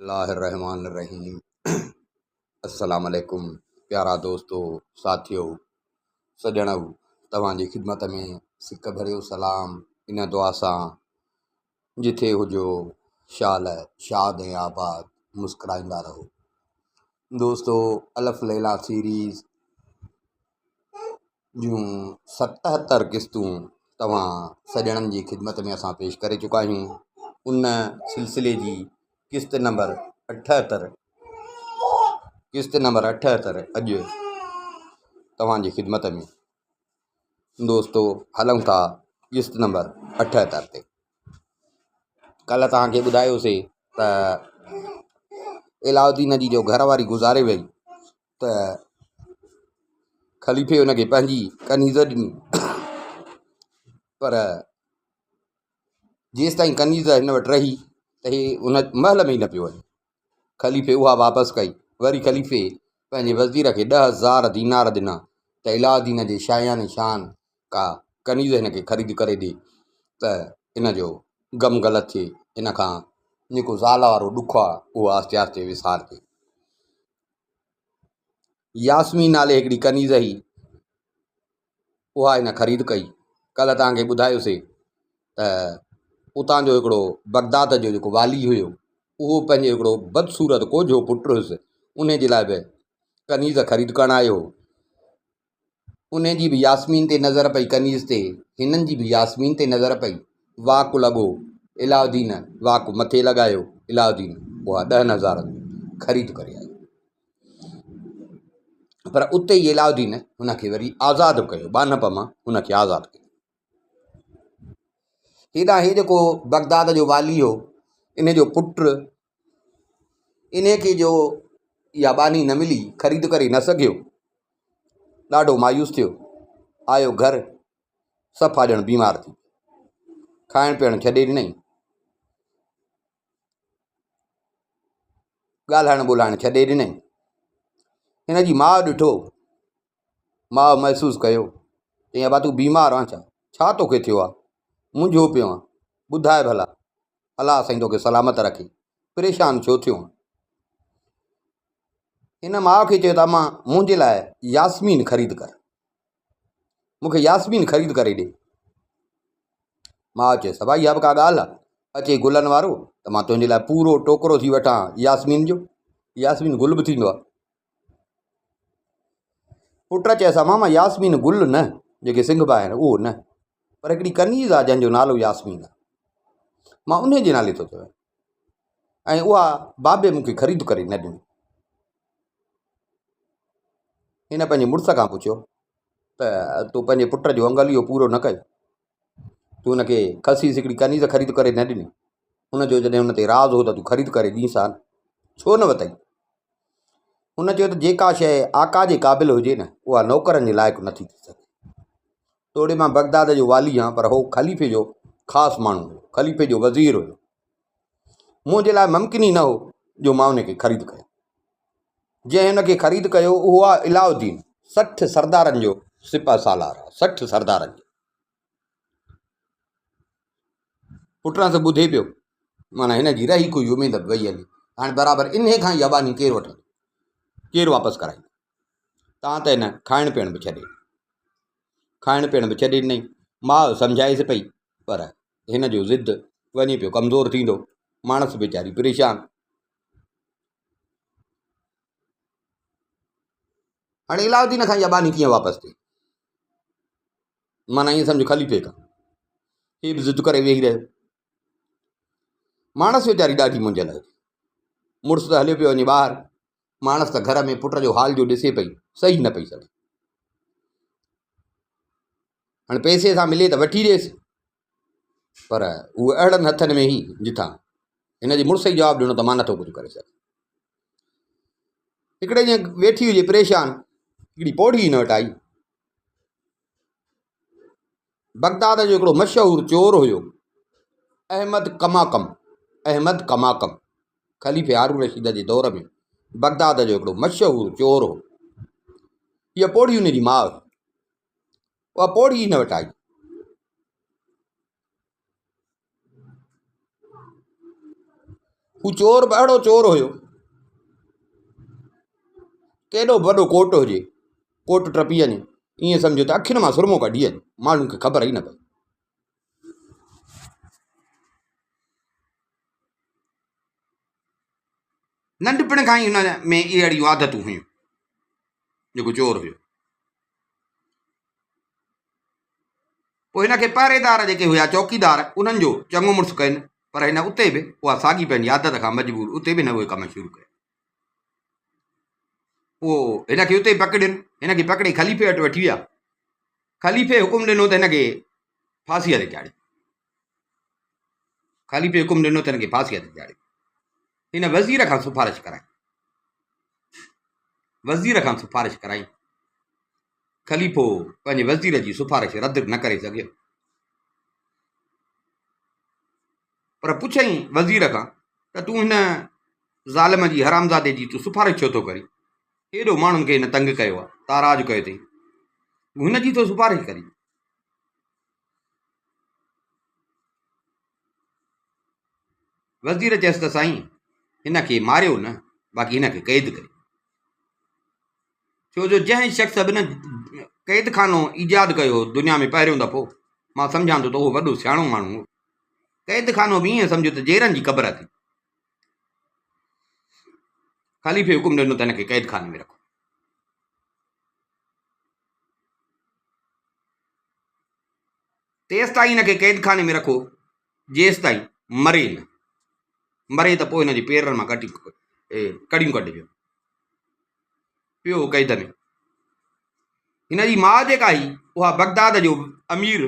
बिस्मिल्लाहिर्रहमानिर्रहीम। अस्सलाम वालेकुम प्यारा दोस्तों, साथियों, सजणों, तव्हांजी ख़िदमत में सिक भरियो सलाम। इन दुआ सां जिथे हुजो शाल शाद ऐं आबाद, मुस्कुराईंदा रहो। दोस्तों, अलफ़ लैला सीरीज़ जूं 77 क़िस्तूं तव्हां सॼणनि जी ख़िदमत में असां पेश करे चुका आहियूं। उन सिलसिले जी क़िस्त नंबर 78 अॼु तव्हांजी ख़िदमत में। दोस्तों, हलूं था क़िस्त नंबर 78 ते। कल्ह तव्हांखे ॿुधायोसीं त इलाउद्दीन जी जो घरवारी गुज़ारे वई त ख़लीफ़े हुनखे पंहिंजी कनीज़ ॾिनी, पर जेसि ताईं कनीज़ हिन वटि रही त हे उन महल में ई न पियो वञे। ख़लीफ़े उहा वापसि कई। वरी ख़लीफ़े पंहिंजे वज़ीर खे 10,000 दीनार ॾिना त इलाउद्दीन जे शायान शान का कनीज़ हिनखे ख़रीद करे ॾे त इन जो गम ग़लति थिए, इन खां जेको ज़ाल वारो ॾुखु आहे उहो आहिस्ते आहिस्ते विसार थिए। यास्मीन नाले हिकिड़ी कनीज़ हुई, उहा हिन ख़रीद कई। कल्ह तव्हांखे ॿुधायोसीं त उतां जो हिकिड़ो बगदाद जो जेको वाली हुयो, उहो पंहिंजो हिकिड़ो बदसूरत कोझो पुटु हुयुसि, उन जे लाइ बि कनीज़ ख़रीद करणु आयो। उन जी बि यास्मीन ते नज़र पई, कनीज़ ते हिननि जी बि यास्मीन ते नज़र पई। वाकु लॻो, इलाउद्दीन वाकु मथे लॻायो, इलाउद्दीन उहा 10,000 ख़रीद करे आयो। पर उते ई इलाउद्दीन हुनखे वरी आज़ादु कयो, बानप मां हुनखे आज़ादु कयो। हेॾां हे जेको बगदाद जो वाली हो, इन जो पुटु, इन खे जो इहा बानी न मिली, ख़रीद करे न सघियो, ॾाढो मायूस थियो। आयो घर, सफ़ा ॼण बीमार थी, खाइणु पीअणु छॾे ॾिनई, ॻाल्हाइणु ॿोलाइणु छॾे ॾिनई। हिन जी माउ ॾिठो, माउ महसूसु कयो, चई अबा तूं बीमार आहीं छा तोखे थियो आहे, मुंझो पियो आहे, ॿुधाए भला, अलाह साईं तोखे सलामत रखे, परेशान छो थियो आहे। हिन माउ खे चयो त मां मुंहिंजे लाइ यास्मीन ख़रीद कर, मूंखे यास्मीन ख़रीद करे ॾे। माउ चयसि भाई इहा बि का ॻाल्हि आहे, अचे गुलनि वारो त मां तुंहिंजे लाइ पूरो टोकरो थी वठां यास्मीन जो, यास्मीन गुल बि थींदो आहे। पुट चयसि मामा यास्मीन गुल न, जेके सिंघबा आहिनि उहो न, पर हिकिड़ी कनीज़ आहे जंहिंजो नालो यास्मीन आहे, मां उन जे नाले थो चवां, ऐं उहा बाबे मूंखे ख़रीद करे न ॾिनी। हिन पंहिंजे मुड़ुस खां पुछियो त तूं पंहिंजे पुट जो अंगलियो पूरो न कयो, तूं हुनखे खसीस हिकिड़ी कनीज़ ख़रीद करे न ॾिनी, हुनजो जॾहिं हुन ते राज़ हो त तूं ख़रीद करे ॾींसां, छो न वरितई। हुन चयो त जेका शइ आका जे क़ाबिल हुजे न, उहा नौकरनि जे लाइक़ु नथी थी सघे। तोड़े मां बगदाद जो वाली आहियां, पर हो ख़लीफ़े जो ख़ासि माण्हू हुयो, ख़लीफ़े जो वज़ीर हुयो, मुंहिंजे लाइ मुमकिन ई न हो जो मां उनखे ख़रीद कयां। जंहिं हुनखे ख़रीद कयो उहो आहे इलाउद्दीन, 60 सरदारनि जो सिपह सालार आहे, 60 सरदारनि जो। पुटरां सां ॿुधे पियो, माना हिन जी रही कोई उमेद वई हली, हाणे बराबरि इन खां ई अबानी केरु वठंदो, केरु वापसि कराईंदो। तव्हां त हिन खाइणु पीअणु बि छॾे, खाइणु पीअणु बि छॾे ॾिनई। माउ सम्झाएसि पई, पर हिन जो ज़िद वञे पियो कमज़ोर थींदो, माणस वीचारी परेशान। हाणे इलाउद्दीन खां इहा बानी कीअं वापसि थिए, माना ईअं सम्झो ख़लीफ़े खां, हीअ बि ज़िद करे वेही रहियो। माणस वीचारी ॾाढी मुंझल हुई, मुड़ुसु त हलियो पियो वञे ॿाहिरि, माणस त घर में पुट जो हाल जो ॾिसे पई, सही न पई सघे। हाणे पैसे सां मिले त वठी ॾिएसि, पर उहो अहिड़नि हथनि में ई जिथां हिन जे मुड़ुस ई जवाबु ॾिनो त मां नथो कुझु करे सघां। हिकिड़े ॾींहुं वेठी हुजे परेशान, हिकिड़ी पौड़ी हिन वटि आई। बगदाद जो हिकिड़ो मशहूरु चोर हुयो, अहमद कमाकम, ख़लीफ़े हारून रशीद जे दौर में बगदाद जो हिकिड़ो मशहूरु चोर हो। हीअ पौड़ी हुन जी माउ, उहा पौड़ी हिन वटि आई। हू चोर बि अहिड़ो चोर हुयो, केॾो वॾो कोट हुजे, कोट टपी वञे, ईअं सम्झो त अखियुनि मां सुरमो कढी वञे, माण्हुनि खे ख़बर ई न पई। नंढपण खां ई हुन में अहिड़ियूं आदतूं हुयूं, जेको चोर हुयो। पोइ हिनखे पहिरेदार जेके हुया, चौकीदार, उन्हनि जो चङो मुड़ुसु कयुनि, पर हिन उते बि उहा साॻी पंहिंजी आदत खां मजबूर उते बि न उहे कम शुरू कया। पोइ हिनखे उते पकड़ियुनि, हिनखे पकड़े ख़लीफ़े वटि वठी विया। ख़लीफ़े हुकुम ॾिनो त हिनखे फांसीअ ते चाढ़े। ख़लीफ़े हुकुम ॾिनो त हिनखे फांसीअ ते चाढ़े। हिन वज़ीर खां सिफारिश कराई, वज़ीर खां सिफारिश कराई। ख़लीफ़ो पंहिंजे वज़ीर जी सिफारिश रद्द न करे सघियो, पर पुछई वज़ीर खां त तूं हिन ज़ालिम जी, हरामज़ादे जी तूं सिफारिश छो थो करी? हेॾो माण्हुनि खे हिन तंग कयो आहे, ताराज कयो अथई, तूं हिनजी थो सिफारिश करी? वज़ीर चयसि त साईं, हिनखे मारियो न, बाक़ी हिनखे क़ैद करियो। छो जो जंहिं शख़्स बि न क़ैद खानो ईजाद कयो दुनिया में पहिरियों दफ़ो, मां सम्झां थो त उहो वॾो सियाणो माण्हू हो। क़ैद खानो बि ईअं सम्झो त जेरनि जी क़बर थी। ख़लीफ़े हुकुम ॾिनो त हिनखे क़ैद खाने में रखो। तेसि ताईं हिनखे क़ैद खाने में रखो जेसि ताईं मरे न। मरे त पोइ हिनजे पेरनि मां कड़ियूं कढिजो। पियो क़ैद में। हिनजी माउ जेका हुई, उहा बगदाद जो अमीर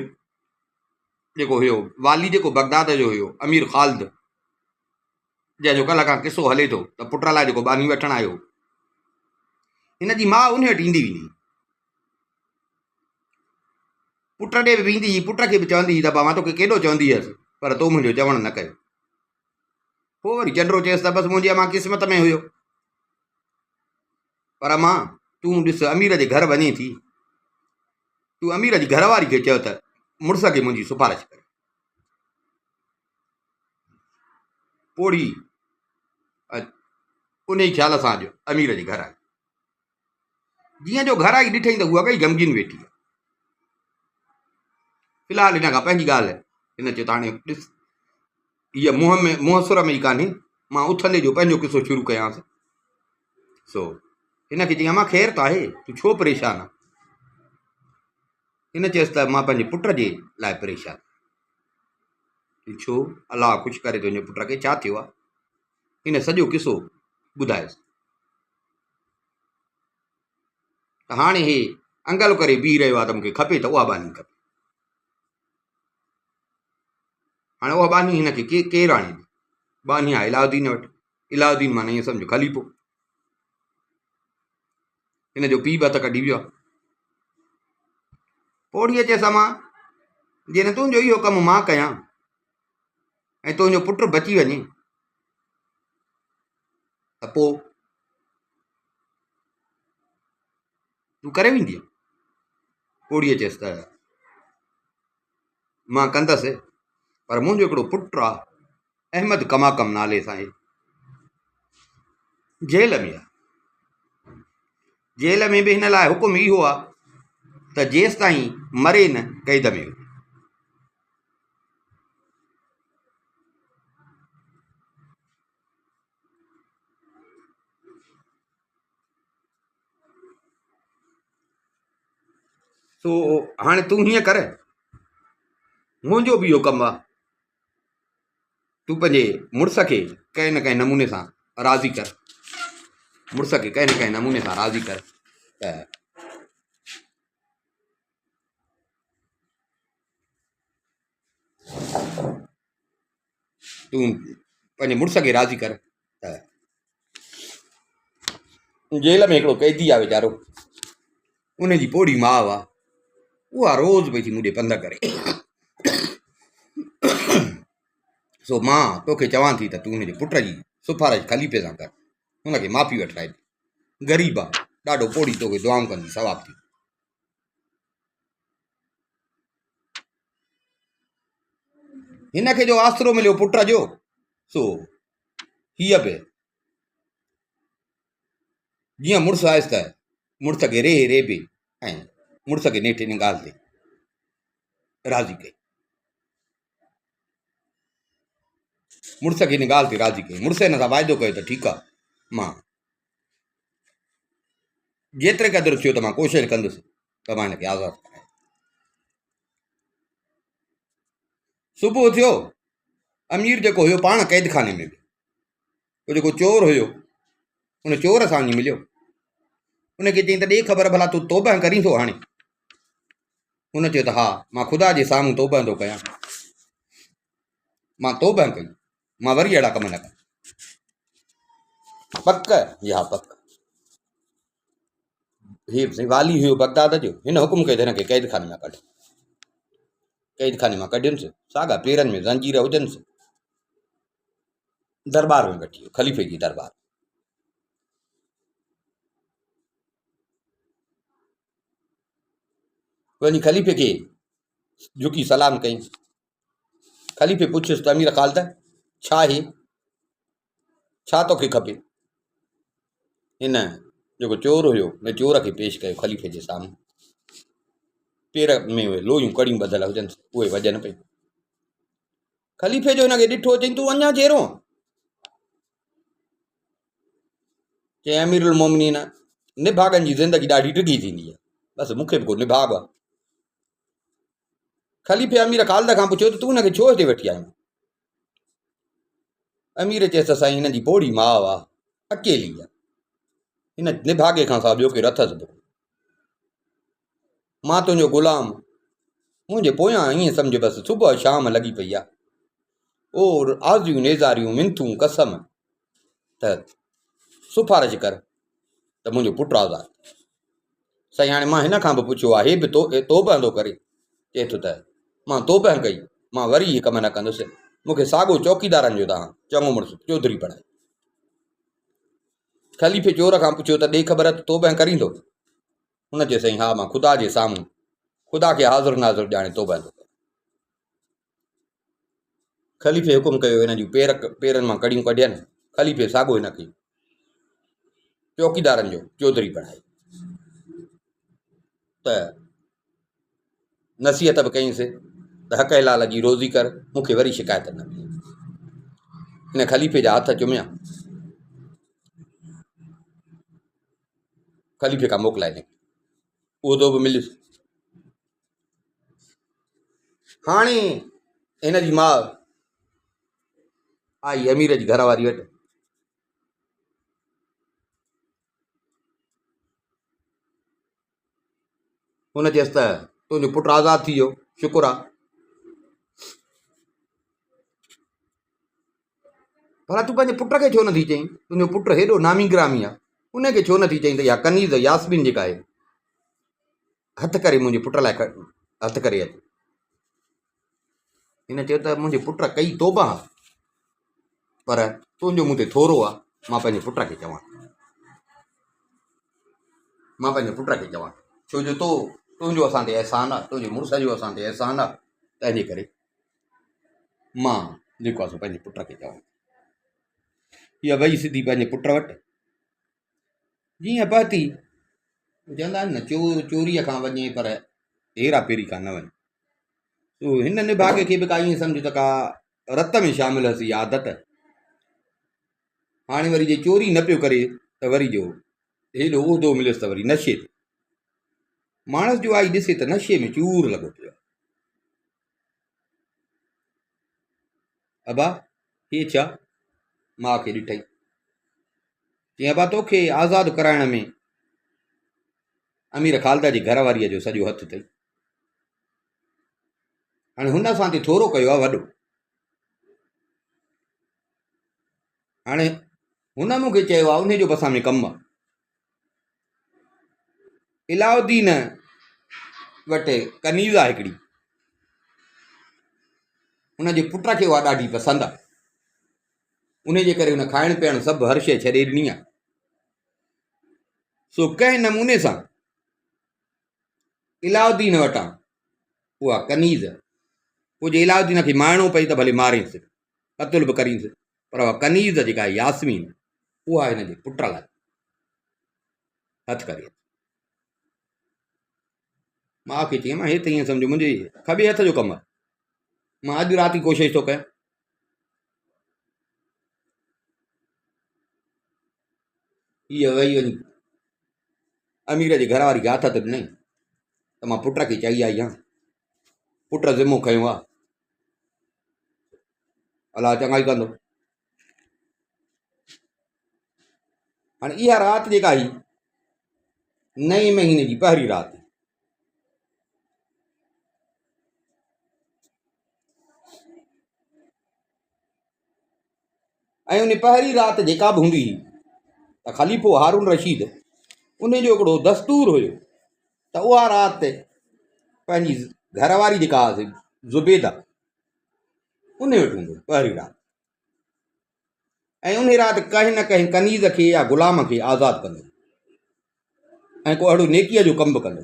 जेको हुयो, वाली जेको बगदाद जो हुयो, अमीर ख़ालिद, जंहिंजो कल्ह खां किसो हले थो त पुट लाइ जेको बानी वठणु आयो, हिनजी माउ उन वटि ईंदी वेंदी, पुट ॾे बि वेंदी, पुट खे बि चवंदी हुई त मां तोखे केॾो चवंदी हुयसि, पर तो मुंहिंजो चवणु न कयो। पोइ वरी चंडो चयसि त बसि मुंहिंजी मां क़िस्मत में हुयो, पर मां तूं ॾिस अमीर जे घर वञे थी, तूं अमीर जी घरवारी खे चयो त मुड़ुस खे मुंहिंजी सिफारिश करे। पोड़ी उन ई ख़्याल सां अॼु अमीर जे घर आई। जीअं जो घर आई ॾिठई त उहा काई गमगीन वेठी आहे। फ़िलहालु हिन खां पंहिंजी ॻाल्हि हिन चयो त हाणे ॾिस, हीअ मुंहं सुर में ई कान्हे, मां उथंदे जो पंहिंजो किसो शुरू कयांसि। सो हिनखे चई अमां ख़ैरु त आहे, तूं छो परेशान आहे? हिन चयसि त मां पंहिंजे पुट जे लाइ परेशान। छो? अलाह ख़ुशि करे तुंहिंजे पुट खे, छा थियो आहे? हिन सॼो किसो ॿुधायसि। त हाणे हे अंगल करे बीह रहियो आहे त मूंखे खपे त उहा बानी खपे। हाणे उहा बानी हिनखे केरु आणे? बानी आहे इलाउद्दीन वटि। इलाउद्दीन माना ईअं सम्झो ख़लीफ़ो। हिन जो पीउ बि हथ कढी वियो आहे। पोड़ीअ चयसि अमां, जॾहिं तुंहिंजो इहो कमु मां कयां ऐं तुंहिंजो पुटु बची वञे त पोइ तूं करे वेंदीअ? पोड़ीअ चयसि त मां कंदसि, पर मुंहिंजो हिकिड़ो पुटु आहे, अहमद कमाकम नाले सां, जेल में आहे। जेल में बि हिन लाइ हुकुम इहो आहे त जेसि ताईं मरे न, क़ैद में हुजे। सो हाणे तूं हीअं कर, मुंहिंजो बि इहो कमु आहे, तूं पंहिंजे मुड़ुस खे कंहिं न कंहिं नमूने सां राज़ी कर, मुड़ुस खे कंहिं न कंहिं नमूने सां राज़ी कर त तूं पंहिंजे मुड़ुस खे राज़ी कर त जेल में हिकिड़ो कैदी आहे वीचारो, उनजी पोड़ी माउ आहे, उहा रोज़ पई थी मूं ॾे पंध करे। सो मां तोखे चवां थी त तूं हुनजे पुट जी सिफारिश ख़लीफ़े सां कर, हुनखे माफ़ी वठराए ॾे, ग़रीब आहे ॾाढो, पोड़ी तोखे दुआऊं कंदी, सवाब थी। हिनखे जो आसरो मिलियो पुट जो, सो हीअ बि जीअं मुड़ुसु आयसि त मुड़ुस खे रे बि ऐं मुड़ुस खे नेठि इन ॻाल्हि ते राज़ी कई। मुड़ुस खे इन ॻाल्हि ते राज़ी कई। मुड़ुस हिन सां वाइदो कयो त ठीकु आहे, मां जेतिरे क़दुरु थियो त मां कोशिशि कंदुसि त मां हिनखे आज़ादु करायां। सुबुह थियो, अमीर जेको हुयो पाण क़ैद खाने में, उहो जेको चोर हुयो उन चोर सां वञी मिलियो। उनखे चई त ॾे ख़बर भला तूं तौबह करीं थो हाणे? हुन चयो त हा, मां ख़ुदा जे साम्हूं तौबह थो कयां, मां तौबह कई, मां वरी अहिड़ा कम न कयां। पक या पक। हीअ वाली हुयो बगदाद जो, हिन हुकुम कयो त हिनखे क़ैद खाने मां कढ। क़ैद खाने मां कढियुसि, साॻा पेरनि में ज़ंजीर हुजनिसि, दरबार में वठी वियो, ख़लीफ़े जी दरबार। वञी ख़लीफ़े खे झुकी सलाम कई। ख़लीफ़े पुछियुसि त अमीर ख़ालिद छा आहे, छा तोखे खपे? हिन जेको चोर हुयो उन चोर खे पेश कयो ख़लीफ़े जे साम्हूं। पेर में उहे लोहियूं कड़ियूं ॿधल हुजनिसि, उहे वॼनि पई। ख़लीफ़े जो हिनखे ॾिठो, चई तूं अञा चेरो? चई अमीरुल मोमिनीन, निभागनि जी ज़िंदगी ॾाढी ॾिघी थींदी आहे, बसि मूंखे बि को निभाग आहे। ख़लीफ़े अमीर ख़ालिद खां पुछियो त तूं हिनखे छो हिते वठी आयो? अमीर चयसि साईं हिन जी पोड़ी माउ आहे, अकेली आहे, हिन निभागे खां सवाइ ॿियो केरु अथसि बि। मां तुंहिंजो ग़ुलाम, मुंहिंजे पोयां ईअं सम्झ बसि सुबुह शाम लॻी पई आहे। ओ आज़ियूं नेज़ारियूं मिंथूं कसम त सिफारिश कर त मुंहिंजो पुटु आज़ादु। साईं हाणे मां हिन खां बि पुछियो आहे, हे बि तौबह थो करे, चए थो त मां तौबह कई, मां वरी इहे कम न कंदुसि, मूंखे साॻियो चौकीदारनि जो तव्हां चङो मुड़ुसु चौधरी बणाए। ख़लीफ़े चोर खां पुछियो त ॾे ख़बर त तौबह करींदो? हुन चयो साईं हा, मां ख़ुदा जे साम्हूं ख़ुदा खे हाज़ुर नाज़ुर ॼाणे तौबह थो कयां। ख़लीफ़े हुकुम कयो हिन जूं पेरनि मां कड़ियूं कढियनि। ख़लीफ़े साॻियो हिनखे चौकीदारनि जो चौधरी बणाए। त नसीहत बि कईंसि त हक़ लाल जी रोज़ी कर, मूंखे वरी शिकायत न मिले। हिन ख़लीफ़े जा हथ चुमिया, ख़लीफ़े खां मोकिलाए ॾिनई, उहिदो बि मिलियुसि। हाणे हिन जी माउ आई अमीर जी घरवारी वटि। हुन चयसि त तुंहिंजो पुटु आज़ादु थी वियो, शुकुर आहे। भला तूं पंहिंजे पुट खे छो नथी चईं? तुंहिंजो पुटु हेॾो नामी ग्रामी आहे, उनखे छो नथी चईं त इहा कनीज़ यास्मीन जेका आहे हथु करे मुंहिंजे पुट लाइ हथु करे अचे। हिन चयो त मुंहिंजे पुट कई तौबह, पर तुंहिंजो मूं ते थोरो आहे, मां पंहिंजे पुट खे चवां, मां पंहिंजे पुट खे चवां, छो जो तुंहिंजो असां ते अहसान आहे, तुंहिंजे मुड़ुस जो असां ते अहसान आहे, तंहिंजे करे मां जेको आहे सो पंहिंजे पुट खे चवां। इहा वई सिधी पंहिंजे पुट वटि। जीअं पहुती, चवंदा आहिनि न चोरीअ खां वञे पर हेरा पेरी खां न वञे। हिन निभागे खे बि का ईअं सम्झ त का रत में शामिल हुअसि इहा आदत। हाणे वरी जे चोरी न पियो करे त वरी जो हेॾो उहिदो मिलियुसि त वरी नशे ते। माणस जो आई ॾिसे त नशे में चूर लॻो पियो। अबा हे छा? माउ खे ॾिठई, चई अबा तोखे आज़ादु कराइण में अमीर ख़ालिद जी घरवारीअ जो सॼो हथु अथई। हाणे हुन असां ते थोरो कयो आहे वॾो। हाणे हुन मूंखे चयो आहे उन जो बि असां में कमु आहे। इलाउद्दीन वटि कनीज़ आहे हिकिड़ी, हुनजे पुट खे उहा ॾाढी पसंदि आहे, उनजे करे हुन खाइण पीअण सभु हर शइ छॾे ॾिनी आहे। सो कंहिं नमूने सां इलाउद्दीन वटां उहा कनीज़, पोइ जे इलाउद्दीन खे मारिणो पई त भले मारेसि, क़तल बि करींसि, पर कनीज़ जेका आहे यास्मीन उहा हिन जे पुट लाइ हथु करे। मां खे चई मां हे त ईअं सम्झो मुंहिंजे खॿे हथ जो कमु आहे, मां अॼु राति जी कोशिशि थो कयां। हीअ वेही वञी अमीर जे घर वारी खे हथ त ॾिनई त मां पुट खे चई आई आहियां, पुट ज़िमो खयो आहे, अलाह चङाई कंदो। हाणे इहा राति जेका आई 9 महीने जी पहिरीं राति, ऐं उन पहिरीं राति जेका बि हूंदी हुई त ख़लीफ़ो हारून रशीद उन जो हिकिड़ो दस्तूर हुयो त उहा राति पंहिंजी घरवारी जेका हुआसीं ज़ुबैदा उन वटि हूंदो पहिरीं राति, ऐं उन राति कंहिं न कंहिं कनीज़ खे या ग़ुलाम खे आज़ादु कंदो ऐं को अहिड़ो नेकीअ जो कमु बि कंदो।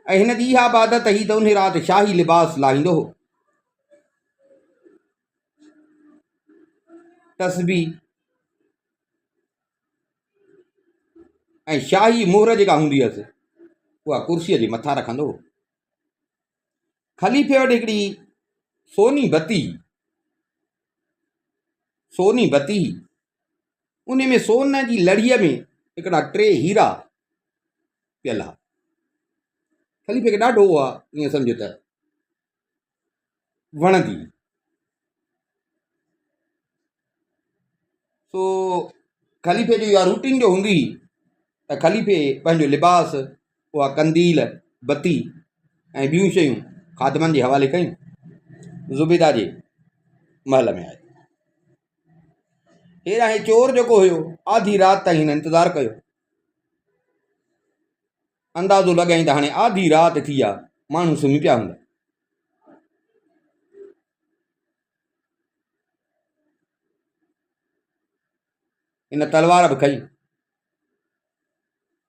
ऐं हिन जी इहा आबादत हुई त उन राति शाही लिबास लाहींदो हो, तस्बीह ऐं शाही मोहर जेका हूंदी हुअसि उहा कुर्सीअ जे मथां रखंदो हो। ख़लीफ़े वटि हिकिड़ी सोनी बती उन में सोन जी लड़ीअ में हिकिड़ा 3 हीरा पियल हुआ। ख़लीफ़े खे ॾाढो उहा ईअं सम्झो त वणंदी। सो ख़लीफ़े जो इहा रूटीन जो हूंदी हुई त ख़लीफ़े पंहिंजो लिबास उहा कंदील बती ऐं ॿियूं शयूं ख़ादमनि जे हवाले कयूं, ज़ुबैदा जे महल में आयो। हेॾा हे चोर जेको हुयो आधी राति ताईं हिन इंतज़ारु कयो, अंदाज़ो लॻाईं त हाणे आधी राति थी आहे, माण्हू सुम्ही पिया हूंदा। इन तलवार बि खई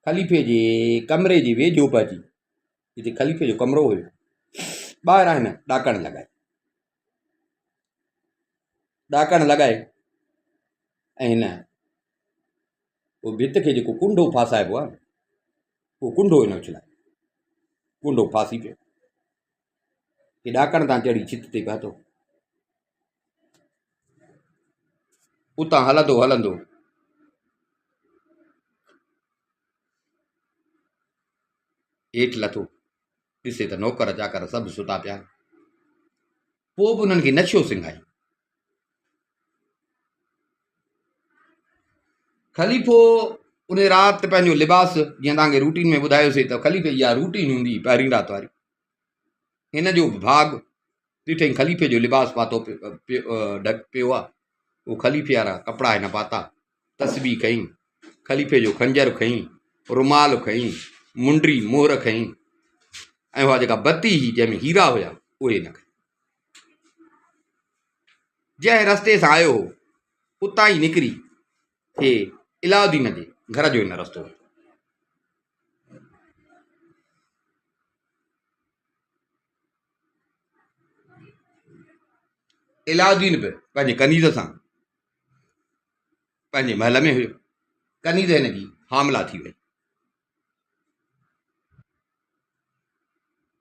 ख़लीफ़े जे कमरे जे वेझो पहुची, जिते ख़लीफ़े जो कमिरो हुयो ॿाहिरां हिन ॾाकण लॻाए ऐं हिन उहो भित खे जेको कुंडो फासाइबो आहे उहो कुंडो हिन उछलाए, कुंडो फासी पियो, हे ॾाकण तां चढ़ी छित ते पहुतो। उतां हलंदो हलंदो हेठि लथो, ॾिसे त नौकर चाकर सभु सुता पिया। पोइ बि उन्हनि खे नशियो सिंघाई। ख़लीफ़ो उन राति पंहिंजो लिबास जीअं तव्हांखे रूटीन में ॿुधायोसीं त ख़लीफ़े इहा रूटीन हूंदी पहिरीं राति वारी, हिन जो भाग ॾिठईं ख़लीफ़े जो लिबास पातो पियो आहे, उहो ख़लीफ़े वारा कपिड़ा हिन पाता, तस्बीह खईं, ख़लीफ़े जो खंजर खईं, रुमाल खईं, मुंडी मोहर खईं, ऐं उहा जेका बती हुई जंहिंमें हीरा हुया उहे न खईं। जंहिं रस्ते सां आयो हो उतां ई निकिरी हे इलाउद्दीन जे घर जो हिन रस्तो। इलाउद्दीन बि पंहिंजे कनीज़ सां पंहिंजे महल में हुयो, कनीज़ हिन जी हामला थी वई।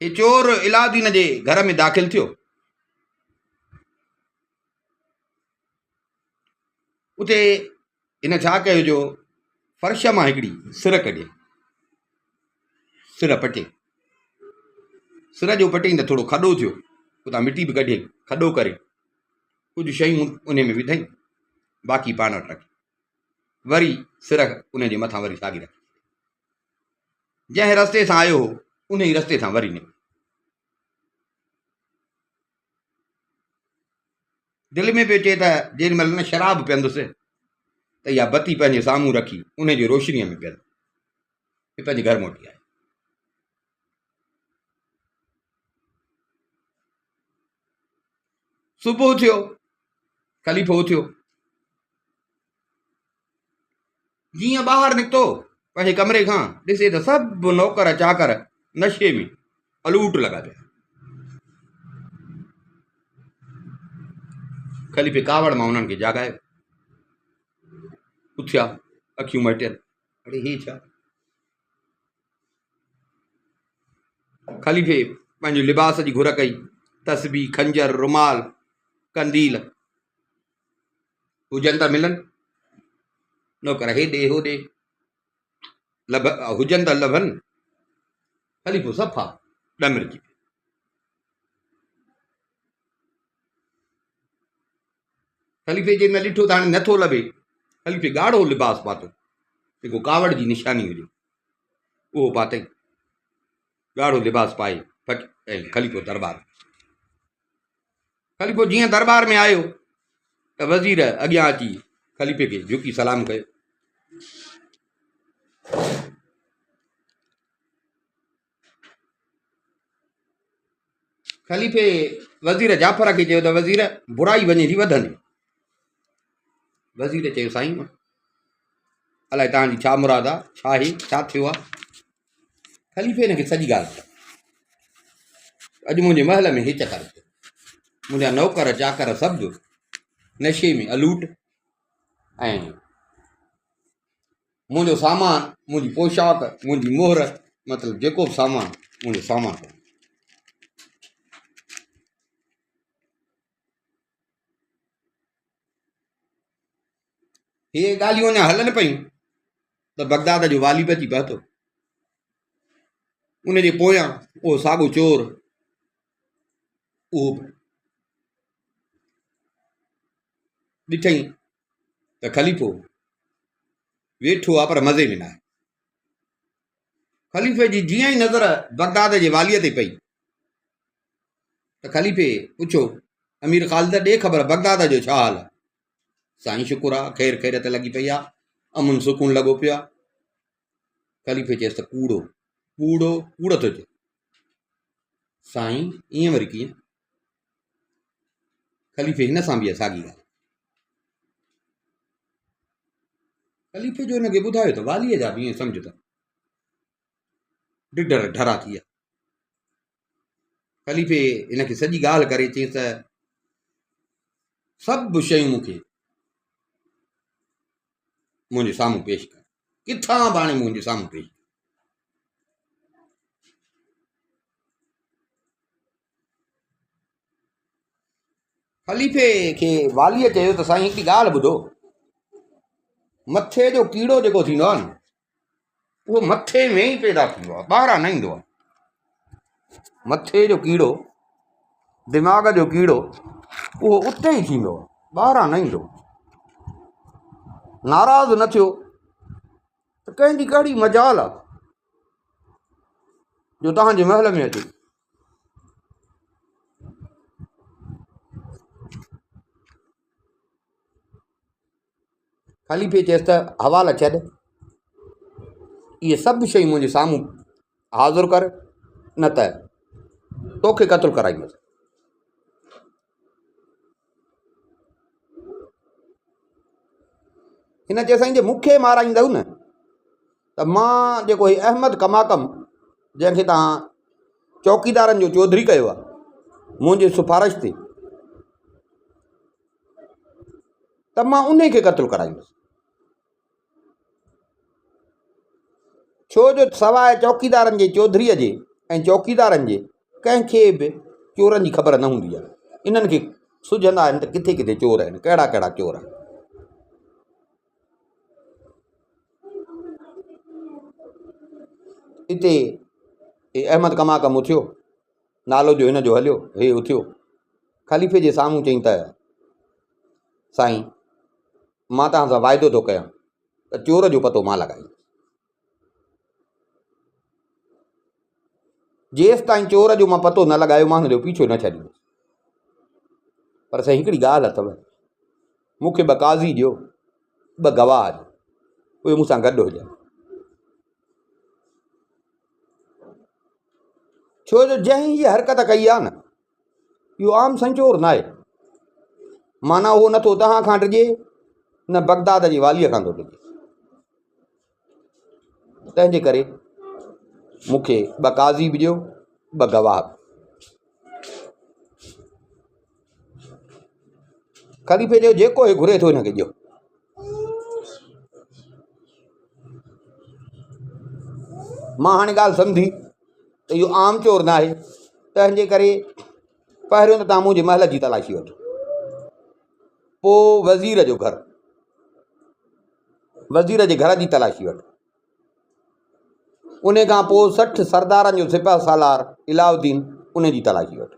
हे चोर इलाउद्दीन जे घर में दाख़िल थियो, उते हिन छा कयो जो फर्श मां हिकिड़ी सिर कढी, सिर पटे, सिर जो पटई त थोरो खॾो थियो, उतां मिटी बि कढी खॾो करे कुझु शयूं उन में विधई, बाक़ी पाण वटि रखी, वरी सिर उन जे मथां वरी साॻी रखी, जंहिं रस्ते सां आयो हो उन ई रस्ते सां वरी निकितो। दिलि में पियो चए त जेॾी महिल न शराब पीअंदुसि त इहा बती पंहिंजे साम्हूं रखी उन जी रोशनीअ में पीअंदो, पंहिंजे घर मोटी आयो। सुबुह थियो, ख़लीफ़ो उथियो, जीअं ॿाहिरि निकितो पंहिंजे कमरे खां, ॾिसे त सभु नौकर चाकर नशे में अलूट लॻा पिया। ख़लीफ़े कावड़ मां उन्हनि खे जाॻायो, उथिया, अखियूं मटियल, अड़े ही छा? ख़लीफ़े पंहिंजो लिबास जी घुर कई, तस्बी, खंजर, रुमाल, कंदील हुजनि त मिलनि, नौकर हेॾे होॾे हुजनि त लभनि। ख़लीफ़ो सफ़ा ॾमिरिजी पियो। ख़लीफ़े जे न ॾिठो त हाणे नथो लभे, ख़लीफ़े ॻाढ़ो लिबास पातो, जेको कावड़ जी निशानी हुजे उहो पातई। ॻाढ़ो लिबास पाए ऐं ख़लीफ़ो दरबार, ख़लीफ़ो जीअं दरबार में आयो त वज़ीर अॻियां अची ख़लीफ़े खे झुकी सलाम कयो। ख़लीफ़े वज़ीर जाफ़र खे चयो त वज़ीर बुराई वञे थी वधंदी। वज़ीर चयो साईं अलाए तव्हांजी छा मुराद आहे, छा आहे, छा थियो आहे? ख़लीफ़े हिन खे सॼी ॻाल्हि ॿुधाई। अॼु मुंहिंजे महल में हिच कर थियो, मुंहिंजा नौकर चाकर सभु नशे में अलूट, ऐं मुंहिंजो सामान, मुंहिंजी पोशाक, मुंहिंजी मोहर, मतिलबु जेको बि सामान मुंहिंजो सामान। इहे ॻाल्हियूं अञा हलनि पियूं त बगदाद जो वाली बि अची पहुतो। उनजे पोयां उहो साॻियो चोर, उहो ॾिठई त ख़लीफ़ो वेठो आहे पर मज़े में न आहे। ख़लीफ़े जी जीअं ई नज़र बगदाद जे वालीअ ते पई त ख़लीफ़े पुछियो, अमीर ख़ालिद ॾे ख़बर बगदाद जो छा हाल आहे? साईं शुकुर आहे, ख़ैर ख़ैरियत लॻी पई आहे, अमुन सुकून लॻो पियो आहे। ख़लीफ़े चयसि त कूड़ो कूड़ो कूड़ थो चए। साईं ईअं वरी कीअं? ख़लीफ़े हिन सां बि आहे साॻी ॻाल्हि। ख़लीफ़े जो हिनखे ॿुधायो त वालीअ जा बि ईअं सम्झ त ढिढर ढरा थी विया। ख़लीफ़े हिनखे सॼी ॻाल्हि करे चयसि त सभु शयूं मूंखे मुंहिंजे साम्हूं पेश कर, किथां बि हाणे मुंहिंजे साम्हूं पेश कर। ख़लीफ़े खे वालीअ चयो त साईं हिकिड़ी ॻाल्हि ॿुधो, मथे जो कीड़ो जेको थींदो आहे न उहो मथे में ई पैदा थींदो आहे, ॿाहिरां न ईंदो आहे। मथे जो कीड़ो, दिमाग़ जो कीड़ो, उहो उते ई थींदो आहे, ॿाहिरां न ईंदो। नाराज़ न थियो त कंहिंजी कहिड़ी मजाल आहे जो तव्हांजे महल में अचे। ख़लीफ़े चयसि त हवाला छॾ, इहे सभु शयूं मुंहिंजे साम्हूं हाज़ुर कर, न त तोखे क़त्ल कराईंदुसि। हिन चयो साईं जे मूंखे माराईंदव न त मां जेको ही अहमद कमाकम जंहिंखे तव्हां चौकीदारनि जो चौधरी कयो आहे, मुंहिंजे सिफारिश ते, त मां उन खे क़त्ल कराईंदुसि। छो जो सवाइ चौकीदारनि जे चौधरीअ जे ऐं चौकीदारनि जे कंहिंखे बि चोरनि जी ख़बर न हूंदी आहे। इन्हनि खे सुझंदा आहिनि त किथे किथे चोर आहिनि, कहिड़ा कहिड़ा चोर आहिनि। हिते अहमद कमाकम उथियो, नालो जो हिन जो हलियो, हे उथियो, ख़लीफ़े जे साम्हूं चई त साईं मां तव्हां सां वाइदो थो कयां त चोर जो पतो मां लॻाईंदुसि। जेसि ताईं चोर जो मां पतो न लॻायो मां हुनजो पीछो न छॾींदुसि। पर साईं हिकिड़ी ॻाल्हि अथव, मूंखे ॿ काज़ी ॾियो, ॿ गवाह ॾियो, उहे मूंसां गॾु हुजनि। छो जो जंहिं हीअ हरकत कई आहे न, इहो आम संचोर न आहे। माना उहो नथो तव्हां खां डिॼे, न बगदाद जे वालीअ खां थो डिॼे। तंहिंजे करे मूंखे ॿ काज़ी बि ॾियो, ॿ गवाह बि। ख़लीफ़े जो जेको हे घुरे थो हिनखे ॾियो। मां हाणे ॻाल्हि सम्झी त इहो आम चोर न आहे, तंहिंजे करे पहिरियों त तव्हां मुंहिंजे महल जी तलाशी वठो, पोइ वज़ीर जो घरु, वज़ीर जे घर जी तलाशी वठो, उन खां पोइ 60 सरदारनि जो सिपह सालार इलाउद्दीन उन जी तलाशी वठो।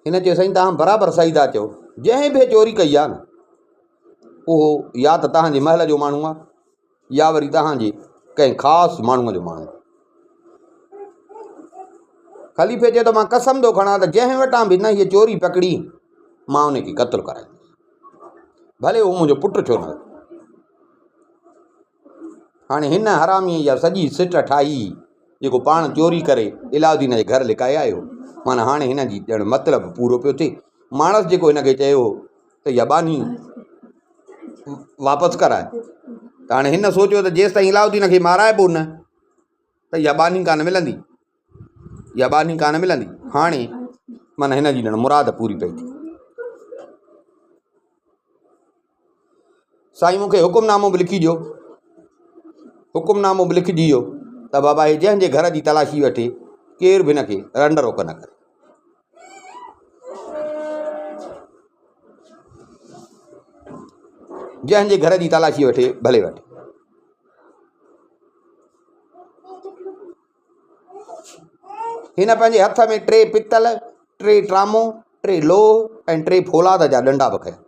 हिन चयो साईं तव्हां बराबरि सही था चओ, जंहिं बि चोरी कई आहे न उहो या त तव्हांजे महल जो माण्हू आहे या वरी तव्हांजे कंहिं ख़ासि माण्हूअ जो माण्हू। ख़लीफ़े चयो त मां कसम थो खणां त जंहिं वटां बि न हीअ चोरी पकड़ी मां उनखे क़तलु कराईंदुसि, भले उहो मुंहिंजो पुटु छो न हुयो। हाणे हिन हरामीअ इहा सॼी सिट ठाही जेको पाण चोरी करे इलाउद्दीन जे घर लिकाए आयो, माना हाणे हिन जी ॼण मतिलबु पूरो पियो थिए। माणस जेको हिनखे चयो त इहा बानी वापसि कराए, त हाणे हिन सोचियो त जेसि ताईं इलाउद्दीन खे माराइबो न त इहा बानी कान मिलंदी, इहा बानी कान मिलंदी। हाणे माना हिन जी ॼण मुराद पूरी पई थी। साईं मूंखे हुकुमनामो बि लिखी ॾियो, हुकुमनामो बि लिखिजी वियो त बाबा हे जंहिंजे घर जी तलाशी वठे केर बि हिनखे रंड रोक न करे। जंहिंजे घर जी तलाशी वठे भले वठे। हिन पंहिंजे हथ में 3 पितल, 3 ट्रामो, 3 लोह ऐं 3 फौलाद जा डंडा बि खया।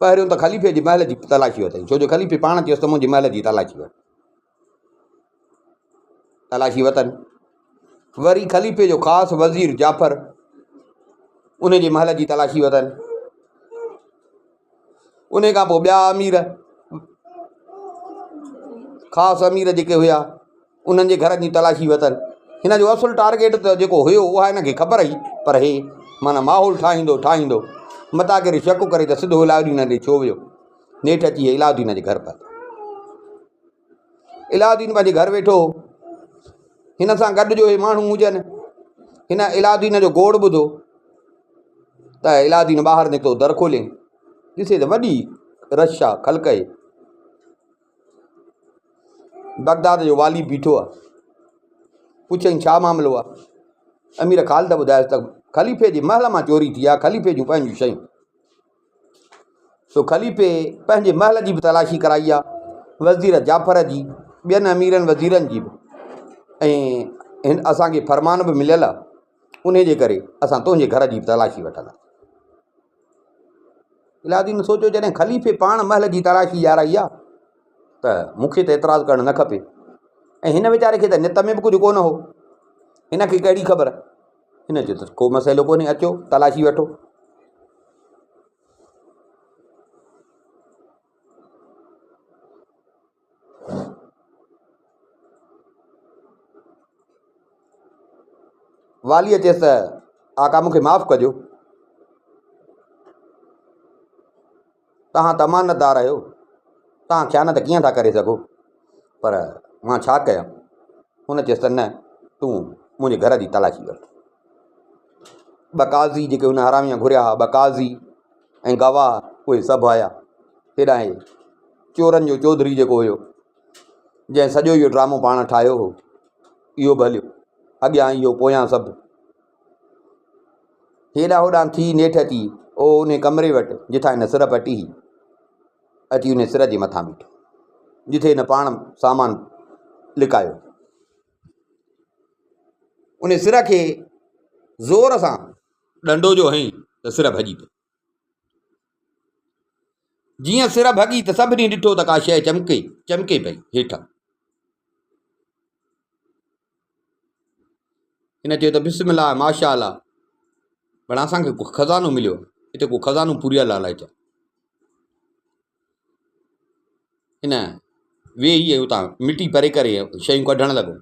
पहिरियों त ख़लीफ़े जी महल जी तलाशी वरितई, छो जो ख़लीफ़े पाण चयोसि त मुंहिंजी महल जी तलाशी वठ, तलाशी वरितनि। वरी ख़लीफ़े जो ख़ासि वज़ीर जाफ़र उन जे महल जी तलाशी वरितनि। उन खां पोइ ॿिया अमीर, ख़ासि अमीर जेके हुया उन्हनि जे घरनि जी तलाशी वरितनि। हिन जो असुलु टारगेट त जेको हुयो उहा हिनखे ख़बर हुई, पर हे माना माहौल ठाहींदो मता करे शक करे त सिधो इलाउद्दीन ॾे छो वियो। नेठि अची वियो इलाउद्दीन जे घर पर। इलाउद्दीन पंहिंजे घर वेठो, हिन सां गॾु जो हे माण्हू हुजनि। हिन इलाउद्दीन जो गोड़ ॿुधो त इलाउद्दीन ॿाहिरि निकितो, दर खोले ॾिसे त वॾी रश आहे, ख़ल्क़ आहे। बगदाद जो वाली बीठो आहे। पुछईं छा मामिलो आहे? अमीर ख़ालिद ॿुधायसि त ख़लीफ़े जे महल मां चोरी थी आहे, ख़लीफ़े जूं पंहिंजूं शयूं। सो ख़लीफ़े पंहिंजे महल जी बि तलाशी कराई आहे, वज़ीर जाफ़र जी, ॿियनि अमीरनि वज़ीरनि जी बि, ऐं हिन असांखे फ़रमान बि मिलियल आहे, उन जे करे असां तुंहिंजे घर जी तलाशी वठंदा। इलाउद्दीन सोचियो जॾहिं ख़लीफ़े पाण महल जी तलाशी ॾियाराई आहे त मूंखे त एतिराज़ु करणु न खपे, ऐं हिन वीचारे खे त नित में बि कुझु कोन हो, हिनखे कहिड़ी ख़बर। हिन चयो त को मसइलो कोन्हे, अचो तलाशी वठो। वालीअ चयसि त आका मूंखे माफ़ु कजो, तव्हां तमानतदार आहियो, तव्हां ख़यानत कीअं था करे सघो, पर मां छा कयां। हुन चयसि त न, तूं मुंहिंजे घर जी तलाशी वठ। 2 काज़ी जेके हुन हरामीअ घुरिया हुआ, 2 काज़ी ऐं गवाह, उहे सभु आया। हेॾां हे चोरनि जो चौधरी जेको हुयो, जंहिं सॼो इहो ड्रामो पाण ठाहियो हो, इहो बि हलियो, अॻियां इहो पोयां सभु। हेॾां होॾां थी नेठि अची उन कमरे वटि जिथां हिन सिर पटी हुई, अची उन सिर जे मथां बीठो, जिथे हिन पाण सामान लिकायो। उन सिर खे ज़ोर सां डंडो जो हईं त सिर भॼी पियो। जीअं सिर भॻी त सभिनी ॾिठो त का शइ चमके पई हेठां। हिन चयो त बिस्मिल्लाह माशा अल्लाह, पर असांखे को खज़ानो मिलियो, हिते को खज़ानो पुरियल अलाए छा। हिन वेही उतां मिटी परे करे शयूं कढणु लॻो।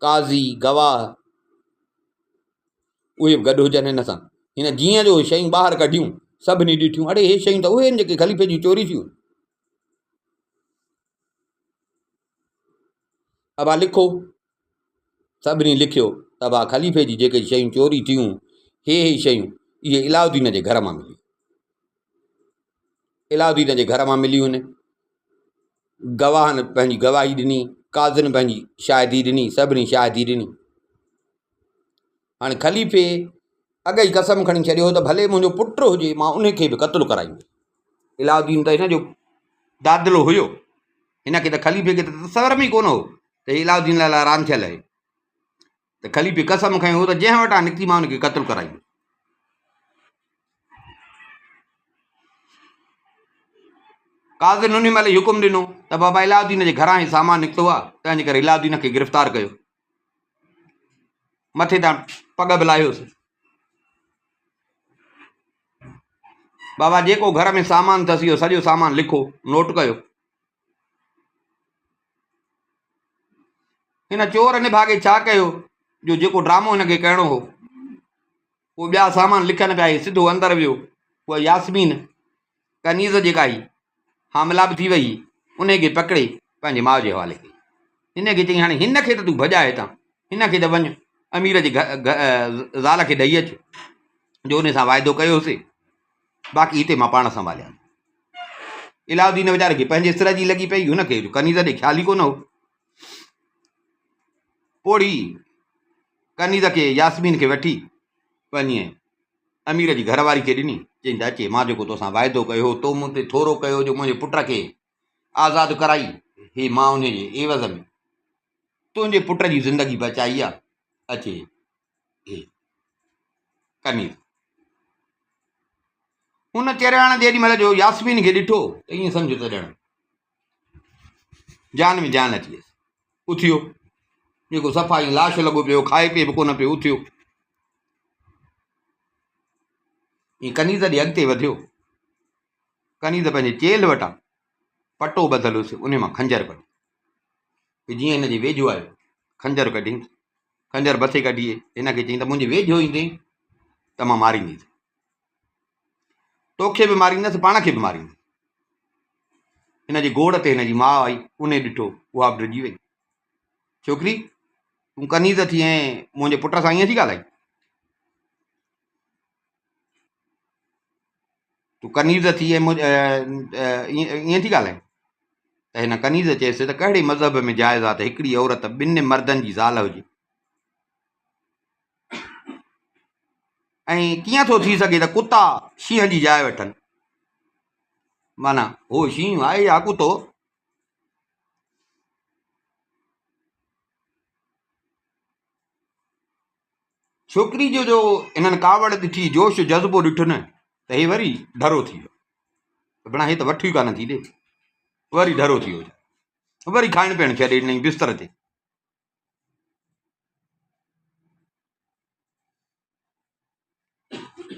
काज़ी गवाह उहे बि गॾु हुजनि हिन सां। हिन जीअं जो शयूं ॿाहिरि कढियूं, सभिनी ॾिठियूं, अड़े हे शयूं त उहे आहिनि जेके ख़लीफ़े जी चोरी थियूं। अबा लिखो, सभिनी लिखियो त भाउ ख़लीफ़े जी जेके शयूं चोरी थियूं हे शयूं इहे इलाउद्दीन जे घर मां मिलियूं, इलाउद्दीन जे घर मां मिलियूं आहिनि। गवाहनि पंहिंजी गवाही ॾिनी, काज़िन पंहिंजी शाहिदी ॾिनी, सभिनी शाहिदी ॾिनी। हाणे ख़लीफ़े अॻ ई कसम खणी छॾियो त भले मुंहिंजो पुटु हुजे मां उनखे बि क़तलु कराईंदुसि। इलाउद्दीन त हिन जो दादिलो हुयो, हिन खे त ख़लीफ़े खे त तसवर में ई कोन हो त इलाउद्दीन लाइ रांदि थियल आहे। त ख़लीफ़े कसम खयो त जंहिं वटां निकिती मां उनखे क़तलु कराईंदुसि। काज़िन उन महिल हुकुम ॾिनो त बाबा इलाउद्दीन जे घरां ई सामान निकितो आहे, तंहिंजे करे इलाउद्दीन खे गिरफ़्तार कयो, मथे तां पग बि लाहियोसि। बाबा जेको घर में सामान अथसि इहो सॼो सामान लिखो, नोट कयो। हिन चोर निभागे छा कयो जो जेको ड्रामो हिनखे करिणो हो उहो ॿिया सामान लिखनि पिया, सिधो अंदरि वियो। उहा यास्मीन कनीज़ जेका आई हामिला बि थी वई, उनखे पकिड़े पंहिंजे माउ जे हवाले कई। हिन खे चई हाणे हिन खे त तूं भॼाए हितां, हिन खे त वञु अमीर जे ज़ाल खे ॾेई अचु जो उन सां वाइदो कयोसीं, बाक़ी हिते मां पाण संभालियां। इलाउद्दीन वीचारे खे पंहिंजे सिर जी लॻी पई, हुनखे कनीज़ ॾे ख़्याल ई कोन हो। पोड़ी कनीज़ खे यास्मीन खे वठी वञी अमीर जी घरवारी खे ॾिनी, चई त अचे मां जेको तोसां वाइदो कयो हो, तो मूं ते थोरो कयो जो मुंहिंजे पुट खे आज़ादु कराई, हे मां उन जे एवज़ में तुंहिंजे पुट जी ज़िंदगी बचाई आहे। अचे हे कनीज़ हुन चरियाण जेॾी महिल जो यास्मीन खे ॾिठो त ईअं सम्झो त ॼण जान में जान अची वियसि। उथियो, जेको सफ़ा ई लाश लॻो पियो, खाए पीए बि कोन पियो, उथियो ईअं कनीज़ ॾे अॻिते वधियो। कनीज़ पंहिंजे चेल वटां पटो ॿधल हुयुसि, उन मां खंजर कढी, जीअं हिन जे वेझो आयो खंजर कढी, खंजर मथे कढी हिन खे चई त मुंहिंजे वेझो ईंदे त मां मारींदुसि, तोखे बि मारींदसि, पाण खे बि मारींदुसि। हिन जे गोड़ ते हिन जी माउ आई, उन ॾिठो, उहा बि डिॼी वई। छोकिरी तूं कनीज़ थी ऐं मुंहिंजे पुट सां ईअं थी ॻाल्हाई, तूं कनीज़ थी ऐं ईअं थी ॻाल्हाए। त हिन कनीज़ चयसि त कहिड़े मज़हब में जाइज़ आहे त हिकिड़ी औरत ॿिनि मर्दनि जी ज़ाल हुजे, ऐं कीअं थो थी सघे त कुता शींहं जी जाइ वठनि, माना हो शींहं आहे या कुतो। छोकिरी जो हिननि कावड़ ॾिठी, जोश जज़्बो ॾिठो न, त हे वरी डरो थी वियो, भला हे त वठी कान थी ॾे, वरी डरो थी वियो, वरी खाइण पीअण छॾे ॾिनई बिस्तर ते।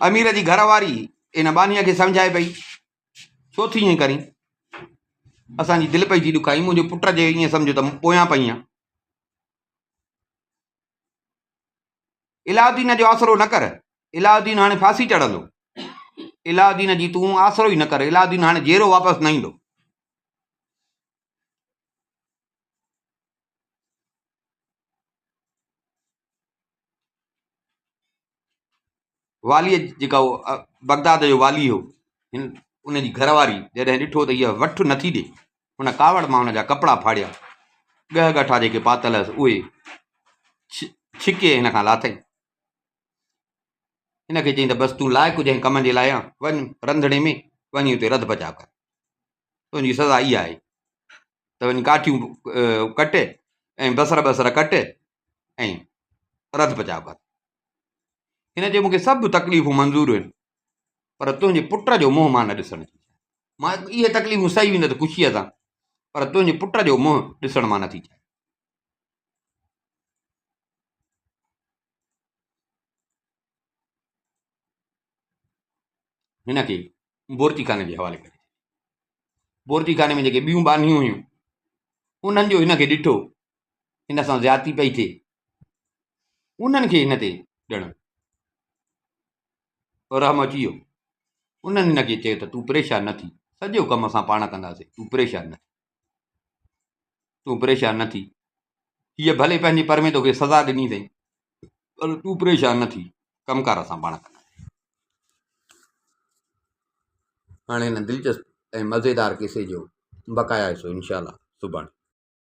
अमीर जी घरवारी इन बानीअ खे सम्झाए पई, छो थी ईअं करी, असांजी दिलि पई थी ॾुखाई, मुंहिंजे पुट जे ईअं सम्झो त पोयां पई आहे। इलाउद्दीन जो आसरो न कर, इलाउद्दीन हाणे फांसी चढ़ंदो, इलाउद्दीन जी तूं आसरो ई न कर, इलाउद्दीन हाणे जेरो वापसि न ईंदो। वालीअ जेका बगदाद जो वाली हो, उनजी घरवारी जॾहिं ॾिठो त इहा वठु नथी ॾे, हुन कावड़ मां हुनजा कपिड़ा फाड़िया, ॻह गठा जेके पातल हुअसि उहे छिके हिन खां लाथई। हिन खे चई त बसि तूं लाइक़ु जंहिं कम जे लाइ आहे, वञ रंधिणे में वञी उते रध बचाव कर, तुंहिंजी सज़ा इहा आहे त वञी काठियूं कटे ऐं बसर कटे ऐं रध बचाव कर। हिन चयो मूंखे सभु तकलीफ़ूं मंज़ूर आहिनि, पर तुंहिंजे पुट जो मुंहुं मां न ॾिसणु, मां इहे तकलीफ़ूं सही वेंदे त ख़ुशीअ सां, पर तुंहिंजे पुट जो मुंहुं ॾिसण मां नथी चाहे। हिन खे बोरती खाने जे हवाले करे, बोरती खाने में जेके ॿियूं बानियूं हुयूं उन्हनि जो हिन खे ॾिठो हिन सां ज़्यादती पई थिए, उन्हनि खे हिन ते ॼण रहम अची वियो। उन्हनि हिन खे चयो त तूं परेशान न थी, सॼो कमु असां पाण कंदासीं, तूं परेशान न थी, तूं परेशान न थी। हीअ भले पंहिंजे पर में तोखे सज़ा ॾिनी अथई, पर तूं परेशान न थी, कमकार असां पाण कंदा। हाणे हिन दिलचस्प ऐं मज़ेदार किसे जो बक़ाया हिसो इंशाअल्लाह सुभाणे।